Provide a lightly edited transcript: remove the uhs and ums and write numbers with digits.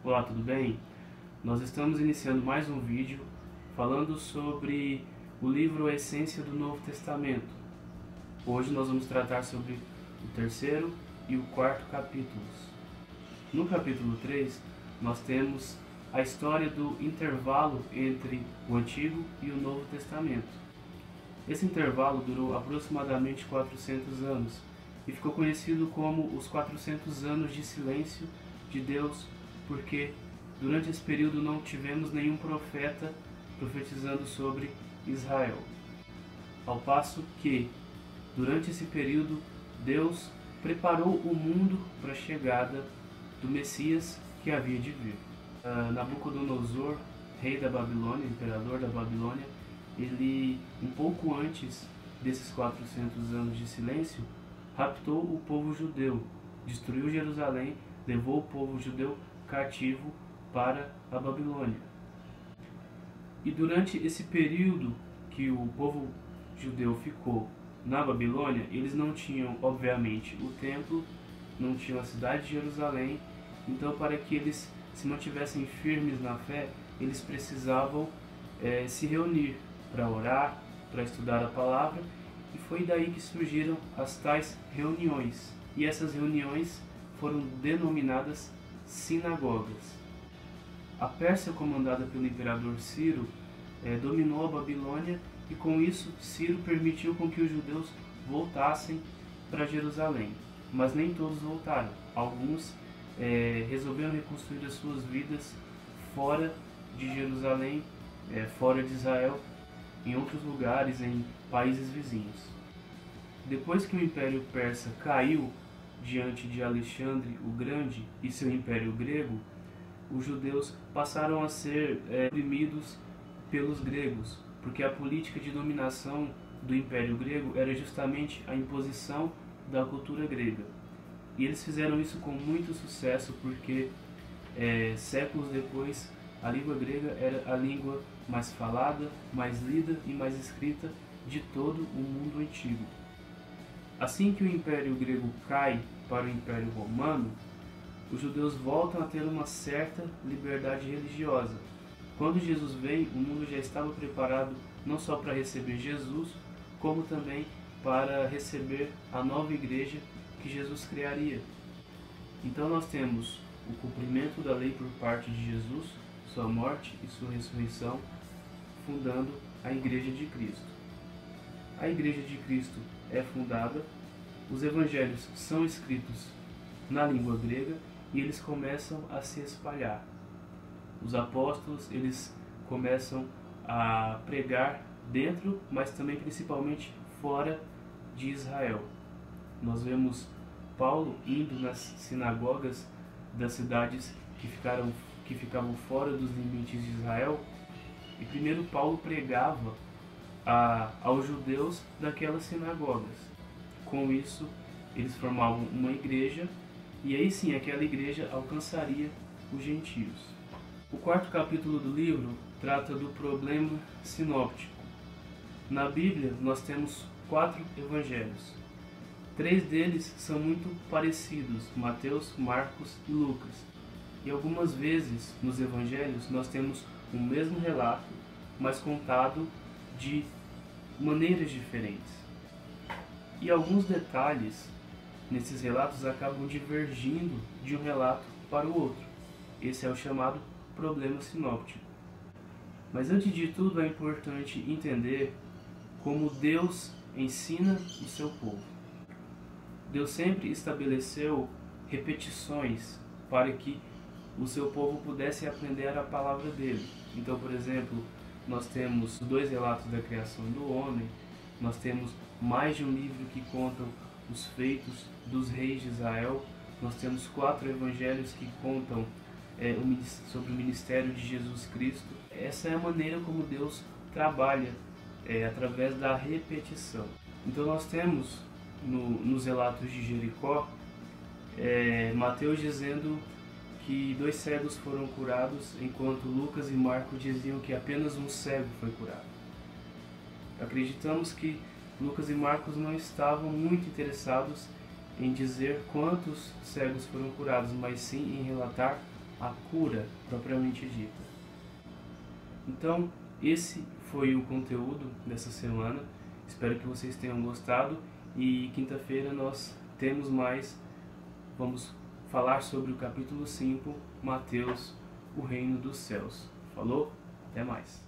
Olá, tudo bem? Nós estamos iniciando mais um vídeo falando sobre o livro A Essência do Novo Testamento. Hoje nós vamos tratar sobre o terceiro e o quarto capítulos. No capítulo 3, nós temos a história do intervalo entre o Antigo e o Novo Testamento. Esse intervalo durou aproximadamente 400 anos e ficou conhecido como os 400 anos de silêncio de Deus, porque durante esse período não tivemos nenhum profeta profetizando sobre Israel. Ao passo que, durante esse período, Deus preparou o mundo para a chegada do Messias que havia de vir. Nabucodonosor, rei da Babilônia, imperador da Babilônia, ele, um pouco antes desses 400 anos de silêncio, raptou o povo judeu, destruiu Jerusalém, levou o povo judeu cativo para a Babilônia. E durante esse período que o povo judeu ficou na Babilônia, eles não tinham, obviamente, o templo, não tinham a cidade de Jerusalém. Então, para que eles se mantivessem firmes na fé, eles precisavam se reunir para orar, para estudar a palavra, e foi daí que surgiram as tais reuniões. E essas reuniões foram denominadas sinagogas. A Pérsia, comandada pelo imperador Ciro, dominou a Babilônia, e com isso Ciro permitiu com que os judeus voltassem para Jerusalém. Mas nem todos voltaram. Alguns resolveram reconstruir as suas vidas fora de Jerusalém, fora de Israel, em outros lugares, em países vizinhos. Depois que o Império Persa caiu diante de Alexandre o Grande e seu Império Grego, os judeus passaram a ser oprimidos pelos gregos, porque a política de dominação do Império Grego era justamente a imposição da cultura grega. E eles fizeram isso com muito sucesso, porque séculos depois a língua grega era a língua mais falada, mais lida e mais escrita de todo o mundo antigo. Assim que o Império Grego cai para o Império Romano, os judeus voltam a ter uma certa liberdade religiosa. Quando Jesus veio, o mundo já estava preparado não só para receber Jesus, como também para receber a nova igreja que Jesus criaria. Então nós temos o cumprimento da lei por parte de Jesus, sua morte e sua ressurreição, fundando a Igreja de Cristo. A Igreja de Cristo é fundada, os evangelhos são escritos na língua grega e eles começam a se espalhar. Os apóstolos, eles começam a pregar dentro, mas também principalmente fora de Israel. Nós vemos Paulo indo nas sinagogas das cidades que ficavam fora dos limites de Israel, e primeiro Paulo pregava aos judeus daquelas sinagogas. Com isso, eles formavam uma igreja, e aí sim aquela igreja alcançaria os gentios. O quarto capítulo do livro trata do problema sinóptico. Na Bíblia nós temos 4 evangelhos. 3 deles são muito parecidos, Mateus, Marcos e Lucas. E algumas vezes nos evangelhos nós temos o mesmo relato, mas contado de maneiras diferentes. E alguns detalhes nesses relatos acabam divergindo de um relato para o outro. Esse é o chamado problema sinóptico. Mas antes de tudo é importante entender como Deus ensina o seu povo. Deus sempre estabeleceu repetições para que o seu povo pudesse aprender a palavra dele. Então, por exemplo, nós temos 2 relatos da criação do homem, nós temos mais de um livro que contam os feitos dos reis de Israel, nós temos 4 evangelhos que contam sobre o ministério de Jesus Cristo. Essa é a maneira como Deus trabalha, através da repetição. Então nós temos nos relatos de Jericó, Mateus dizendo que 2 cegos foram curados, enquanto Lucas e Marcos diziam que apenas um cego foi curado. Acreditamos que Lucas e Marcos não estavam muito interessados em dizer quantos cegos foram curados, mas sim em relatar a cura propriamente dita. Então, esse foi o conteúdo dessa semana. Espero que vocês tenham gostado e quinta-feira nós temos mais. Vamos falar sobre o capítulo 5, Mateus, o reino dos céus. Falou? Até mais.